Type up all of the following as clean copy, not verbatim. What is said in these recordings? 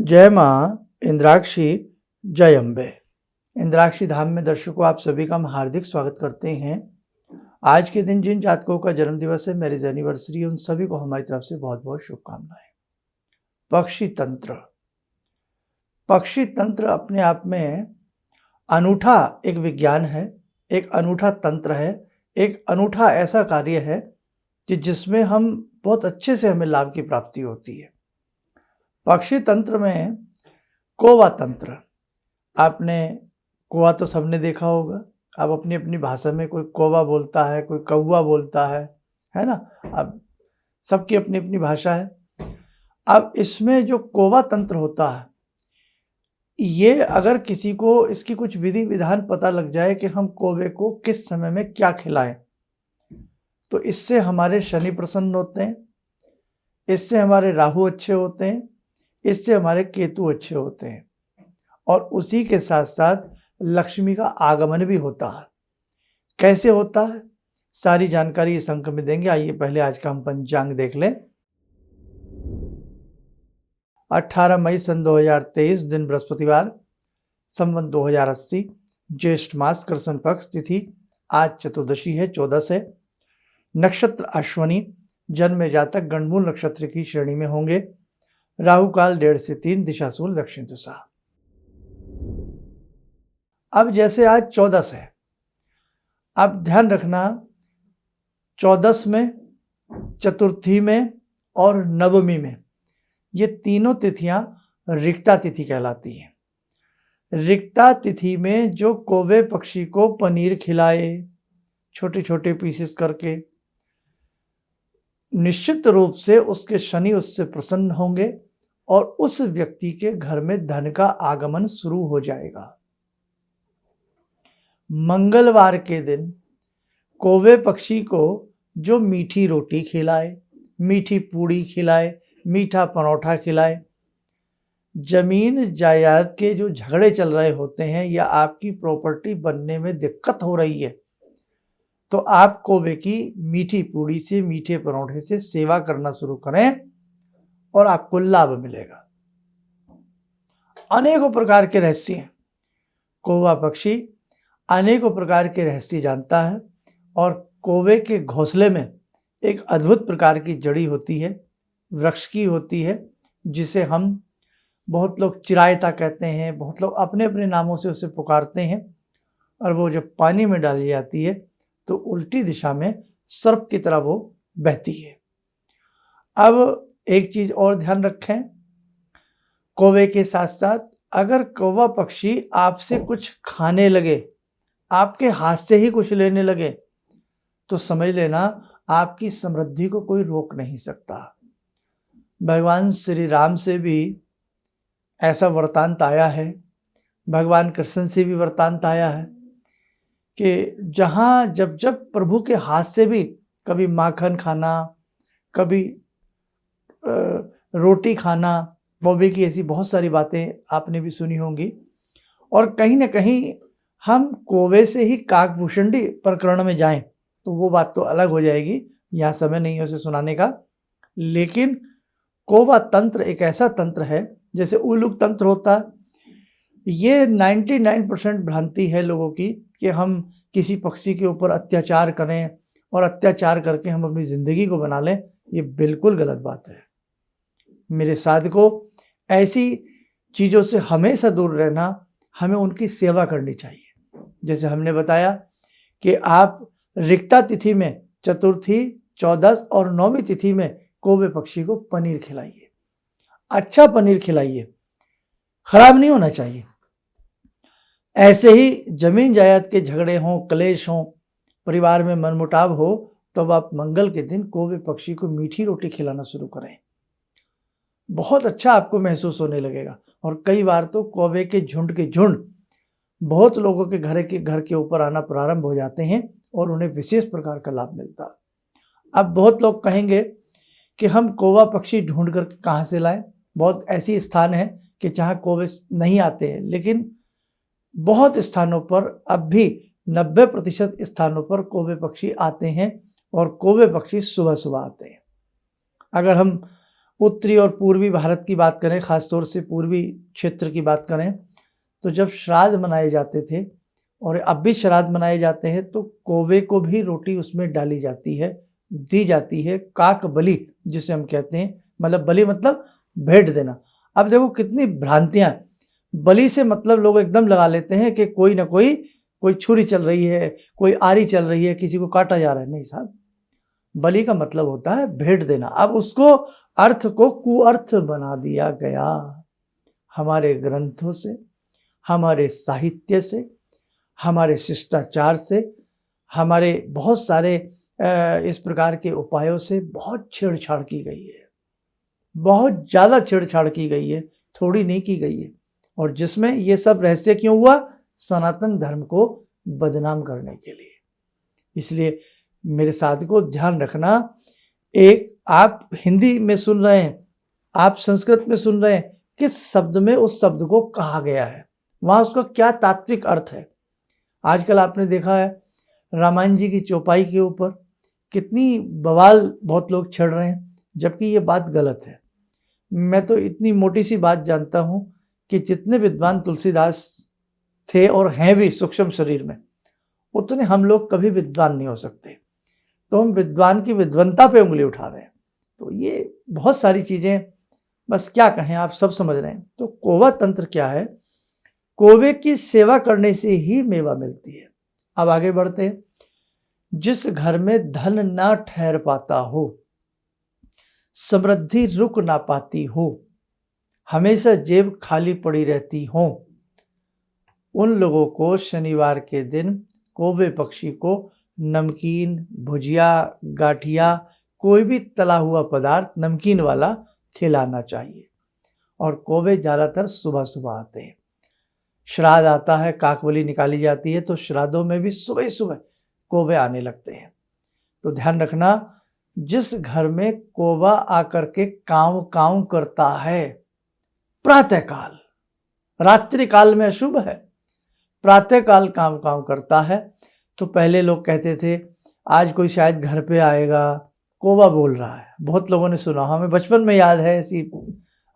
जय माँ इंद्राक्षी, जय अम्बे। इंद्राक्षी धाम में दर्शकों, आप सभी का हम हार्दिक स्वागत करते हैं। आज के दिन जिन जातकों का जन्मदिवस है, मैरिज एनिवर्सरी, उन सभी को हमारी तरफ से बहुत बहुत शुभकामनाएं। पक्षी तंत्र। पक्षी तंत्र अपने आप में अनूठा एक विज्ञान है, एक अनूठा तंत्र है, एक अनूठा ऐसा कार्य है कि जिसमें हम बहुत अच्छे से हमें लाभ की प्राप्ति होती है। पक्षी तंत्र में कौवा तंत्र, आपने कौवा तो सबने देखा होगा। अब अपनी अपनी भाषा में कोई कौवा बोलता है, कोई कौवा बोलता है ना। अब सबकी अपनी अपनी भाषा है। अब इसमें जो कौवा तंत्र होता है, ये अगर किसी को इसकी कुछ विधि विधान पता लग जाए कि हम कौवे को किस समय में क्या खिलाएं, तो इससे हमारे शनि प्रसन्न होते हैं, इससे हमारे राहु अच्छे होते हैं, इससे हमारे केतु अच्छे होते हैं, और उसी के साथ साथ लक्ष्मी का आगमन भी होता है। कैसे होता है, सारी जानकारी इस अंक में देंगे। आइए पहले आज का हम पंचांग देख लें। 18 मई सन 2023, दिन बृहस्पतिवार, संवत 2080, ज्येष्ठ मास, कृष्ण पक्ष, तिथि आज चतुर्दशी है, 14 है। नक्षत्र अश्वनी, जन्म जातक गणमूल नक्षत्र की श्रेणी में होंगे। राहु काल 1:30 से 3, दिशा सूल दक्षिण दिशा। अब जैसे आज 14 है, अब ध्यान रखना, 14 में, चतुर्थी में और नवमी में, ये तीनों तिथियां रिक्ता तिथि कहलाती हैं। रिक्ता तिथि में जो कौवे पक्षी को पनीर खिलाए छोटे छोटे पीसेस करके, निश्चित रूप से उसके शनि उससे प्रसन्न होंगे और उस व्यक्ति के घर में धन का आगमन शुरू हो जाएगा। मंगलवार के दिन कौवे पक्षी को जो मीठी रोटी खिलाए, मीठी पूड़ी खिलाए, मीठा परोठा खिलाए, जमीन जायदाद के जो झगड़े चल रहे होते हैं या आपकी प्रॉपर्टी बनने में दिक्कत हो रही है, तो आप कौवे की मीठी पूड़ी से, मीठे परोठे से सेवा करना शुरू करें और आपको लाभ मिलेगा। अनेकों प्रकार के रहस्य हैं। कौवा पक्षी अनेकों प्रकार के रहस्य जानता है, और कौवे के घोंसले में एक अद्भुत प्रकार की जड़ी होती है, वृक्ष की होती है, जिसे हम बहुत लोग चिरायता कहते हैं, बहुत लोग अपने अपने नामों से उसे पुकारते हैं। और वो जब पानी में डाली जाती है तो उल्टी दिशा में सर्प की तरह वो बहती है। अब एक चीज और ध्यान रखें, कौवे के साथ साथ अगर कौवा पक्षी आपसे कुछ खाने लगे, आपके हाथ से ही कुछ लेने लगे, तो समझ लेना आपकी समृद्धि को कोई रोक नहीं सकता। भगवान श्री राम से भी ऐसा वृतांत आया है, भगवान कृष्ण से भी वृतांत आया है कि जहाँ जब जब प्रभु के हाथ से भी कभी माखन खाना, कभी रोटी खाना, कौवे की ऐसी बहुत सारी बातें आपने भी सुनी होंगी। और कहीं ना कहीं हम कौवे से ही काकभूषणी प्रकरण में जाएं तो वो बात तो अलग हो जाएगी, यहाँ समय नहीं है उसे सुनाने का। लेकिन कौवा तंत्र एक ऐसा तंत्र है, जैसे उल्लूक तंत्र होता है, ये 99% भ्रांति है लोगों की कि हम किसी पक्षी के ऊपर अत्याचार करें और अत्याचार करके हम अपनी ज़िंदगी को बना लें। ये बिल्कुल गलत बात है। मेरे साधकों, ऐसी चीज़ों से हमेशा दूर रहना, हमें उनकी सेवा करनी चाहिए। जैसे हमने बताया कि आप रिक्ता तिथि में, चतुर्थी, 14 और 9वीं तिथि में कौवे पक्षी को पनीर खिलाइए। अच्छा पनीर खिलाइए, खराब नहीं होना चाहिए। ऐसे ही जमीन जायदाद के झगड़े हों, क्लेश हों, परिवार में मनमुटाव हो, तो आप मंगल के दिन कौवे पक्षी को मीठी रोटी खिलाना शुरू करें। बहुत अच्छा आपको महसूस होने लगेगा। और कई बार तो कौवे के झुंड बहुत लोगों के घर के ऊपर आना प्रारंभ हो जाते हैं और उन्हें विशेष प्रकार का लाभ मिलता है। अब बहुत लोग कहेंगे कि हम कौवा पक्षी ढूंढ कर कहाँ से लाएं। बहुत ऐसी स्थान है कि जहाँ कौवे नहीं आते हैं, लेकिन बहुत स्थानों पर अब भी 90% स्थानों पर कौवे पक्षी आते हैं, और कौवे पक्षी सुबह सुबह आते हैं। अगर हम उत्तरी और पूर्वी भारत की बात करें, ख़ासतौर से पूर्वी क्षेत्र की बात करें, तो जब श्राद्ध मनाए जाते थे और अब भी श्राद्ध मनाए जाते हैं तो कौवे को भी रोटी उसमें डाली जाती है, दी जाती है। काक बलि जिसे हम कहते हैं, मतलब बलि मतलब भेंट देना। अब देखो कितनी भ्रांतियां, बलि से मतलब लोग एकदम लगा लेते हैं कि कोई ना कोई छुरी चल रही है, कोई आरी चल रही है, किसी को काटा जा रहा है। नहीं साहब, बलि का मतलब होता है भेंट देना। अब उसको अर्थ को कुअर्थ बना दिया गया हमारे ग्रंथों से, हमारे साहित्य से, हमारे शिष्टाचार से, हमारे बहुत सारे इस प्रकार के उपायों से बहुत छेड़छाड़ की गई है, बहुत ज़्यादा छेड़छाड़ की गई है, थोड़ी नहीं की गई है। और जिसमें ये सब रहस्य क्यों हुआ? सनातन धर्म को बदनाम करने के लिए। इसलिए मेरे साथी को ध्यान रखना, एक आप हिंदी में सुन रहे हैं, आप संस्कृत में सुन रहे हैं, किस शब्द में उस शब्द को कहा गया है, वहाँ उसका क्या तात्विक अर्थ है। आजकल आपने देखा है रामायण जी की चौपाई के ऊपर कितनी बवाल बहुत लोग छेड़ रहे हैं, जबकि ये बात गलत है। मैं तो इतनी मोटी सी बात जानता हूँ कि जितने विद्वान तुलसीदास थे और हैं भी सूक्ष्म शरीर में, उतने हम लोग कभी विद्वान नहीं हो सकते। तो हम विद्वान की विद्वंता पे उंगली उठा रहे हैं। तो ये बहुत सारी चीज़ें, बस क्या कहें, आप सब समझ रहे हैं। तो कौवा तंत्र क्या है? कौवे की सेवा करने से ही मेवा मिलती है। अब आगे बढ़ते हैं। जिस घर में धन ना ठहर पाता हो, समृद्धि रुक ना पाती हो, हमेशा जेब खाली पड़ी रहती हो, उन लोगों को शनिवार के दिन कौवे पक्षी को नमकीन, भुजिया, गाठिया, कोई भी तला हुआ पदार्थ नमकीन वाला खिलाना चाहिए। और कौवे ज़्यादातर सुबह सुबह आते हैं। श्राद्ध आता है, काकबली निकाली जाती है, तो श्राद्धों में भी सुबह सुबह कौवे आने लगते हैं। तो ध्यान रखना, जिस घर में कौवा आकर के काँव काँव करता है प्रातःकाल, रात्रि काल में अशुभ है, प्रातःकाल काँव काँव करता है, तो पहले लोग कहते थे आज कोई शायद घर पे आएगा, कौवा बोल रहा है। बहुत लोगों ने सुना, हमें बचपन में याद है, ऐसी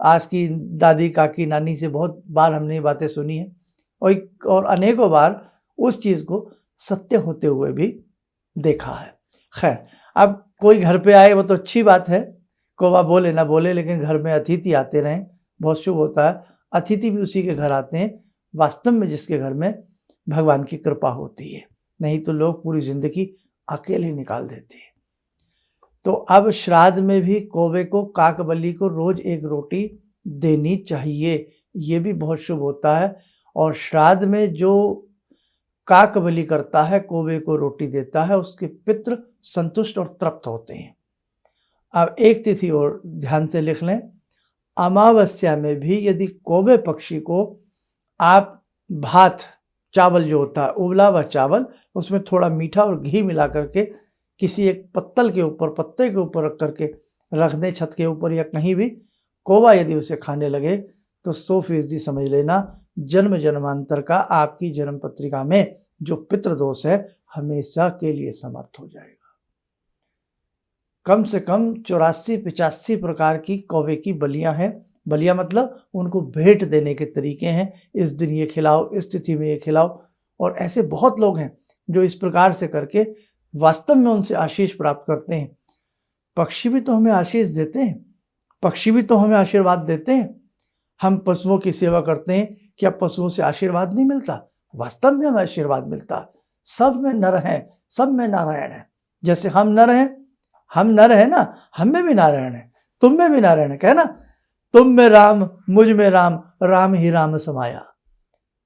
आज की दादी, काकी, नानी से बहुत बार हमने ये बातें सुनी है और अनेकों बार उस चीज़ को सत्य होते हुए भी देखा है। खैर, अब कोई घर पे आए वो तो अच्छी बात है, कौवा बोले ना बोले, लेकिन घर में अतिथि आते रहें, बहुत शुभ होता है। अतिथि भी उसी के घर आते हैं वास्तव में जिसके घर में भगवान की कृपा होती है, नहीं तो लोग पूरी जिंदगी अकेले निकाल देते हैं। तो अब श्राद्ध में भी कौवे को, काकबली को रोज एक रोटी देनी चाहिए, ये भी बहुत शुभ होता है। और श्राद्ध में जो काकबली करता है, कौवे को रोटी देता है, उसके पितृ संतुष्ट और तृप्त होते हैं। अब एक तिथि और ध्यान से लिख लें, अमावस्या में भी यदि कौवे पक्षी को आप भात, चावल जो होता है उबला हुआ चावल, उसमें थोड़ा मीठा और घी मिला करके किसी एक पत्तल के ऊपर, पत्ते के ऊपर रख करके रख दें, छत के ऊपर या कहीं भी, कौवा यदि उसे खाने लगे तो 100% समझ लेना जन्म जन्मांतर का आपकी जन्म पत्रिका में जो पितृदोष है हमेशा के लिए समाप्त हो जाएगा। कम से कम 84-85 प्रकार की कौवे की बलियां हैं। बलियां मतलब उनको भेंट देने के तरीके हैं, इस दिन ये खिलाओ, इस तिथि में ये खिलाओ। और ऐसे बहुत लोग हैं जो इस प्रकार से करके वास्तव में उनसे आशीष प्राप्त करते हैं। पक्षी भी तो हमें आशीष देते हैं, पक्षी भी तो हमें आशीर्वाद देते हैं। हम पशुओं की सेवा करते हैं, क्या पशुओं से आशीर्वाद नहीं मिलता? वास्तव में हमें आशीर्वाद मिलता। सब में नर हैं, सब में नारायण है। जैसे हम नर हैं, हम नर है ना, हम में भी नारायण है, तुम में भी नारायण है। कहना तुम में राम, मुझ में राम, राम ही राम समाया।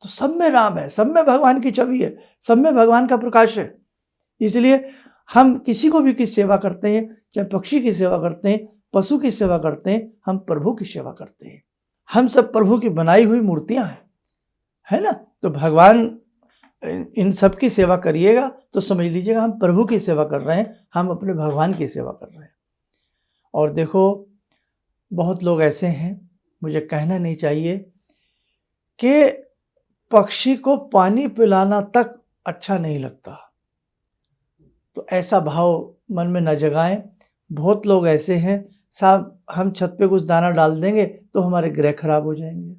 तो सब में राम है, सब में भगवान की छवि है, सब में भगवान का प्रकाश है। इसलिए हम किसी को भी की सेवा करते हैं, चाहे पक्षी की सेवा करते हैं, पशु की सेवा करते हैं, हम प्रभु की सेवा करते हैं। हम सब प्रभु की बनाई हुई मूर्तियां हैं, है ना। तो भगवान इन सब की सेवा करिएगा तो समझ लीजिएगा हम प्रभु की सेवा कर रहे हैं, हम अपने भगवान की सेवा कर रहे हैं। और देखो बहुत लोग ऐसे हैं, मुझे कहना नहीं चाहिए, कि पक्षी को पानी पिलाना तक अच्छा नहीं लगता। तो ऐसा भाव मन में न जगाएं। बहुत लोग ऐसे हैं साहब हम छत पे कुछ दाना डाल देंगे तो हमारे ग्रह खराब हो जाएंगे।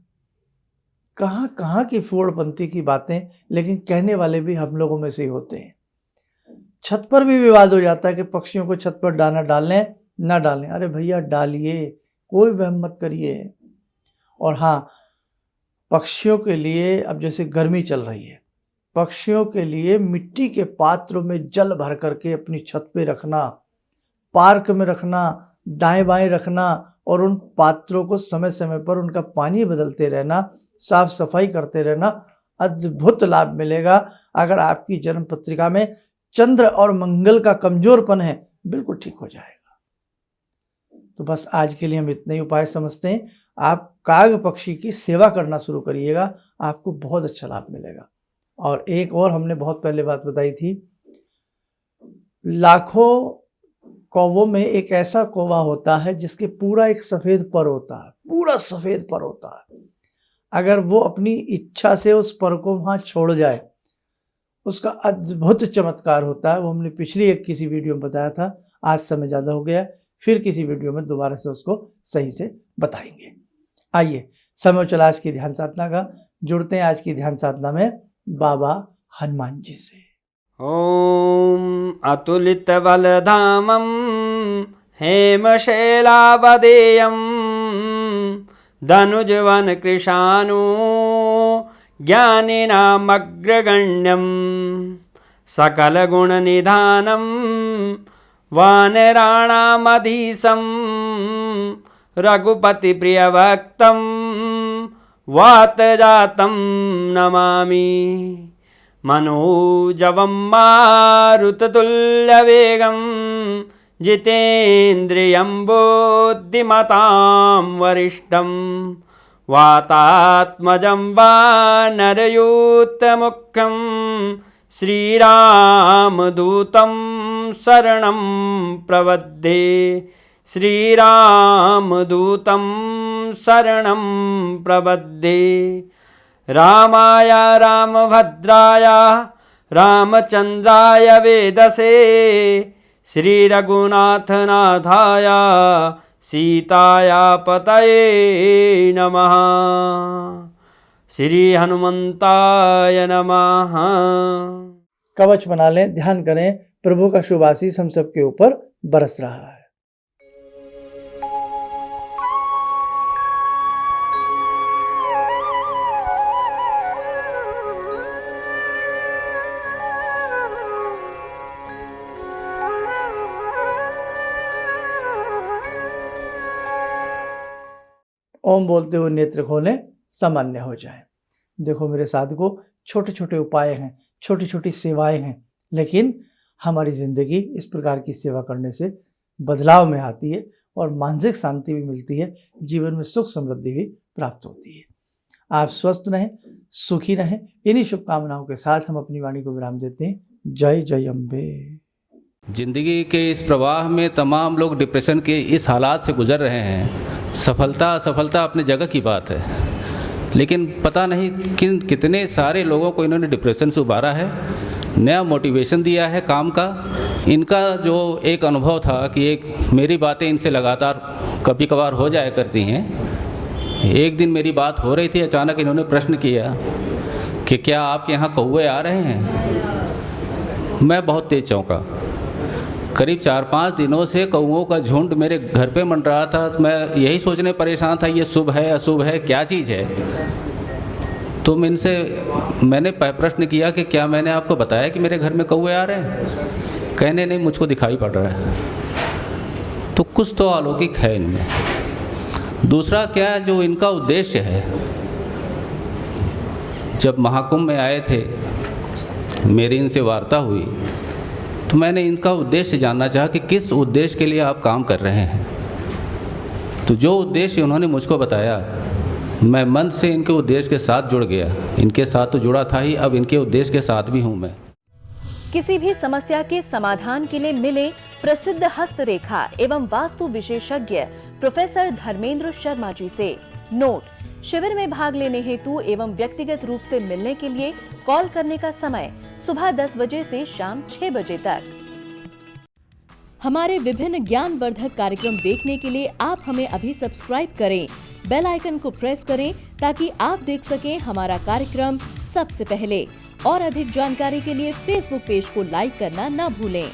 कहाँ कहाँ की फूड़पंथी की बातें, लेकिन कहने वाले भी हम लोगों में से ही होते हैं। छत पर भी विवाद हो जाता है कि पक्षियों को छत पर दाना डालें ना डालें। अरे भैया डालिए, कोई वहम मत करिए। और हाँ, पक्षियों के लिए अब जैसे गर्मी चल रही है, पक्षियों के लिए मिट्टी के पात्रों में जल भर करके अपनी छत पे रखना, पार्क में रखना, दाएं बाएं रखना, और उन पात्रों को समय समय पर उनका पानी बदलते रहना, साफ सफाई करते रहना, अद्भुत लाभ मिलेगा। अगर आपकी जन्म पत्रिका में चंद्र और मंगल का कमजोरपन है, बिल्कुल ठीक हो जाएगा। तो बस आज के लिए हम इतने ही उपाय समझते हैं। आप काग पक्षी की सेवा करना शुरू करिएगा, आपको बहुत अच्छा लाभ मिलेगा। और एक और हमने बहुत पहले बात बताई थी, लाखों कौवों में एक ऐसा कौवा होता है जिसके पूरा एक सफ़ेद पर होता है, पूरा सफ़ेद पर होता है। अगर वो अपनी इच्छा से उस पर को वहाँ छोड़ जाए, उसका अद्भुत चमत्कार होता है। वो हमने पिछली एक किसी वीडियो में बताया था, आज समय ज़्यादा हो गया, फिर किसी वीडियो में दोबारा से उसको सही से बताएंगे। आइए, समय चला आज की ध्यान साधना का, जुड़ते हैं आज की ध्यान साधना में बाबा हनुमान जी से। ओम अतुलित बलधामं हेमशैलावदेयं धनुजवन कृशानु ज्ञानिनामग्रगण्यं सकलगुणनिधानं वानराणामधीशं रघुपतिप्रियभक्तं वातजातं नमामि। मनोजवं मारुततुल्यवेगं जितेन्द्रियं बुद्धिमतां वरिष्ठं वातात्मजं वानरयूथमुख्यं श्रीरामदूतं शरणं प्रपद्ये। श्रीरामदूतं शरणं प्रपद्ये। रामाय रामभद्राय रामचन्द्राय वेदसे श्रीरघुनाथनाथाय सीताया पतये नमः। श्री हनुमंताय नमः। कवच बना लें, ध्यान करें, प्रभु का शुभ आशीष हम सबके ऊपर बरस रहा है। ओम बोलते हुए नेत्र खोलें, सामान्य हो जाए। देखो मेरे साधकों, छोटे छोटे उपाय हैं, छोटी छोटी सेवाएं हैं, लेकिन हमारी ज़िंदगी इस प्रकार की सेवा करने से बदलाव में आती है और मानसिक शांति भी मिलती है, जीवन में सुख समृद्धि भी प्राप्त होती है। आप स्वस्थ रहें, सुखी रहें, इन्हीं शुभकामनाओं के साथ हम अपनी वाणी को विराम देते हैं। जय जय अम्बे। जिंदगी के इस प्रवाह में तमाम लोग डिप्रेशन के इस हालात से गुजर रहे हैं। सफलता असफलता अपनी जगह की बात है, लेकिन पता नहीं कितने सारे लोगों को इन्होंने डिप्रेशन से उबारा है, नया मोटिवेशन दिया है काम का। इनका जो एक अनुभव था कि एक मेरी बातें इनसे लगातार कभी कभार हो जाया करती हैं। एक दिन मेरी बात हो रही थी, अचानक इन्होंने प्रश्न किया कि क्या आपके यहाँ कौवे आ रहे हैं। मैं बहुत तेज चौंका। करीब 4-5 दिनों से कौवों का झुंड मेरे घर पे मंडरा था। तो मैं यही सोचने परेशान था, ये शुभ है अशुभ है, क्या चीज़ है। तो मैंने प्रश्न किया कि क्या मैंने आपको बताया कि मेरे घर में कौवे आ रहे हैं। कहने नहीं, मुझको दिखाई पड़ रहा है। तो कुछ तो अलौकिक है इनमें। दूसरा क्या, जो इनका उद्देश्य है, जब महाकुंभ में आए थे, मेरी इनसे वार्ता हुई, तो मैंने इनका उद्देश्य जानना चाहा कि किस उद्देश्य के लिए आप काम कर रहे हैं। तो जो उद्देश्य उन्होंने मुझको बताया, मैं मन से इनके उद्देश्य के साथ जुड़ गया। इनके साथ तो जुड़ा था ही, अब इनके उद्देश्य के साथ भी हूँ मैं। किसी भी समस्या के समाधान के लिए मिले प्रसिद्ध हस्तरेखा एवं वास्तु विशेषज्ञ प्रोफेसर धर्मेंद्र शर्मा जी से। नोट: शिविर में भाग लेने हेतु एवं व्यक्तिगत रूप से मिलने के लिए कॉल करने का समय सुबह 10 बजे से शाम 6 बजे तक। हमारे विभिन्न ज्ञानवर्धक कार्यक्रम देखने के लिए आप हमें अभी सब्सक्राइब करें, बेल आइकन को प्रेस करें ताकि आप देख सकें हमारा कार्यक्रम सबसे पहले। और अधिक जानकारी के लिए फेसबुक पेज को लाइक करना न भूलें।